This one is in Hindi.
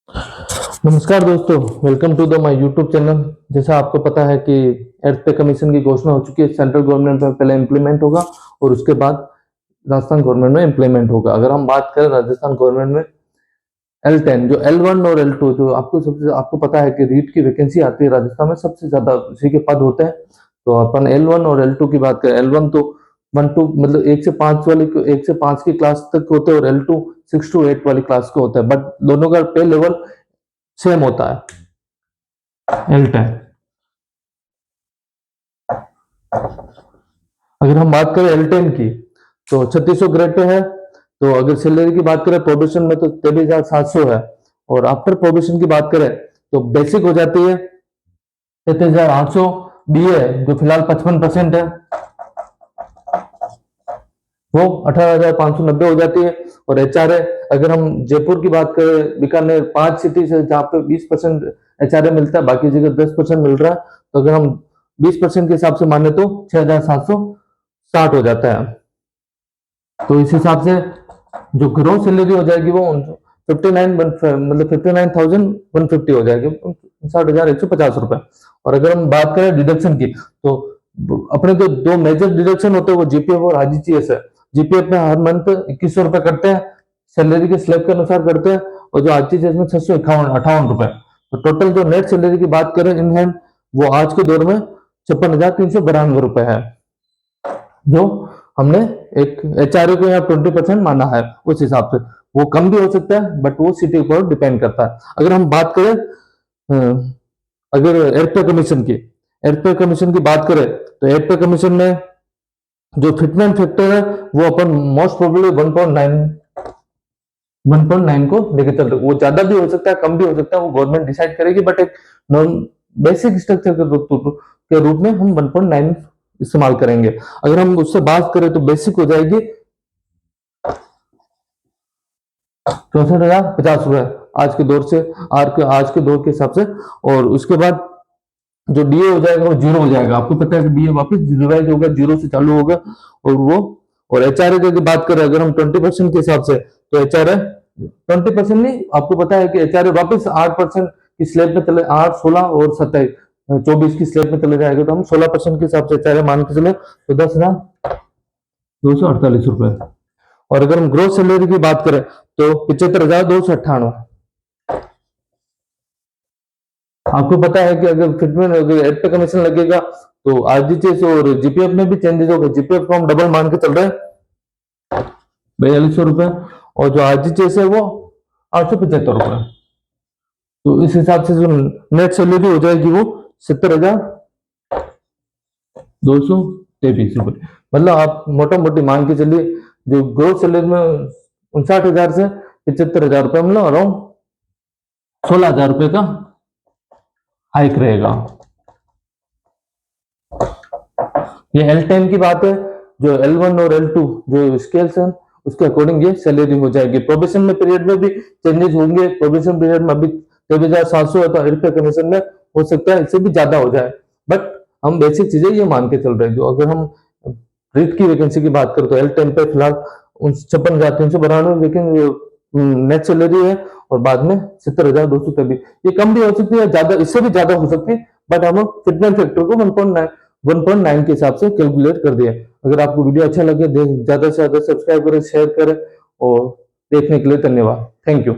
नमस्कार दोस्तों, welcome to the my YouTube channel. जैसा आपको पता है कि एर्थ पे कमीशन की घोषणा हो चुकी है। सेंट्रल गवर्नमेंट में पहले इम्प्लीमेंट होगा और उसके बाद राजस्थान गवर्नमेंट में इम्प्लीमेंट होगा। अगर हम बात करें राजस्थान गवर्नमेंट में L10 जो L1 और L2 जो आपको पता है कि रीट की वैकेंसी आती है राजस्थान में, सबसे ज्यादा उसी के पद होते हैं। तो अपन L1 और L2 की बात करें, L1 तो 1 to मतलब 1 से 5 की क्लास तक होते हैं और L2 6 to 8 वाली क्लास को होता है, बट दोनों का पे लेवल सेम होता है L10। अगर हम बात करें L10 की तो 3600 ग्रेड पे है। तो अगर सैलरी की बात करें प्रोबेशन में तो 23,700 है, और आफ्टर प्रोबेशन की बात करें तो बेसिक हो जाती है 33,800। बीए जो फिलहाल 55% है वो 18,590 हो जाती है। और एचआरए अगर हम जयपुर की बात करें, बीकानेर 5 सिटी से जहाँ पे 20% एचआरए मिलता है, बाकी जगह 10% मिल रहा है। तो अगर हम 20% के हिसाब से माने तो 6,760 हो जाता है। तो इस हिसाब से जो ग्रोस सैलरी हो जाएगी वो 59,150 हो जाएगी, 59,150 रुपए। और अगर हम बात करें डिडक्शन की तो अपने तो दो मेजर डिडक्शन होते हैं, वो जीपीएफ और आरजीएस है। जीपीएफ में हर मंथ 2100 रुपए करते हैं, सैलरी के स्लैब के अनुसार करते हैं, और जो आरजीएस में 658 रुपए। तो टोटल जो नेट सैलरी की बात करें इन हैंड, वो आज के दौर में 56,392 रुपए है, जो हमने एक एचआरए को यहाँ 20% माना है। उस हिसाब से वो कम भी हो सकता है, बट वो सिटी पर डिपेंड करता है। अगर हम बात करें अगर एयरपेयर कमीशन की बात करें तो एयरपेयर कमीशन में जो फिटमेंट फैक्टर है वो अपन मोस्ट प्रोबेबली 1.9 को लेकर चल रहे। वो ज्यादा भी हो सकता है, कम भी हो सकता है, वो गवर्नमेंट डिसाइड करेगी, बट एक नॉन बेसिक स्ट्रक्चर के रूप में हम 1.9 इस्तेमाल करेंगे। अगर हम उससे बात करें तो बेसिक हो जाएगी 64,050 रुपए आज के दौर से, आज के दौर के हिसाब से। और उसके बाद जो डीए हो जाएगा वो जीरो हो जाएगा। आपको पता है कि डीए वापस रिवाइज होगा, जीरो से चालू होगा। और वो और एचआरए की बात करें अगर हम 20% के हिसाब से, तो एचआरए 20% नहीं, आपको पता है कि एचआरए वापस 8% की स्लैब में चले, 8, 16 और 27, 24 की स्लैब में चले जाएगा। तो हम 16% के हिसाब से एचआरए मान के चले तो 10,248 रुपए। और अगर हम ग्रोथ सैलरी की बात करें तो 75,298। आपको पता है कि अगर फिटमेंट अगर एड पे कमीशन लगेगा तो आरजीएस और जीपीएफ में भी चेंजेस हो गए। जीपीएफ को हम डबल मान के चल रहे हैं 4200 रुपए, और जो आरजीएस है वो 875 रुपए। तो इस हिसाब से जो नेट सैलरी हो जाएगी वो 70,223 रुपए। मतलब आप मोटा मोटी मान के चलिए जो ग्रोथ सैलरी में 59,000 से 75,000 रुपए, मतलब अराउंड 16,000 रुपए का हाइक रहेगा। ये L10 की बात है। जो L1 और L2 जो स्केल्स हैं उसके अकॉर्डिंग ये सैलरी हो जाएगी। प्रोबेशन में पीरियड में भी चेंजेस होंगे। प्रोबेशन पीरियड में अभी 23,700 है, तो एयरपेयर कमीशन में हो सकता है इससे भी ज्यादा हो जाए, बट हम बेसिक चीजें ये मान के चल रहे हैं। जो अगर हम रीट की वैकेंसी की बात करें तो L10 पे फिलहाल 56,392 नेट सैलरी है, और बाद में 70,223। ये कम भी हो सकती है, ज्यादा, इससे भी ज्यादा हो सकती है, बट हम फिटमेंट फैक्टर को 1.9 के हिसाब से कैलकुलेट कर दिया। अगर आपको वीडियो अच्छा लगे ज्यादा से ज्यादा सब्सक्राइब करें, शेयर करें, और देखने के लिए धन्यवाद। Thank you.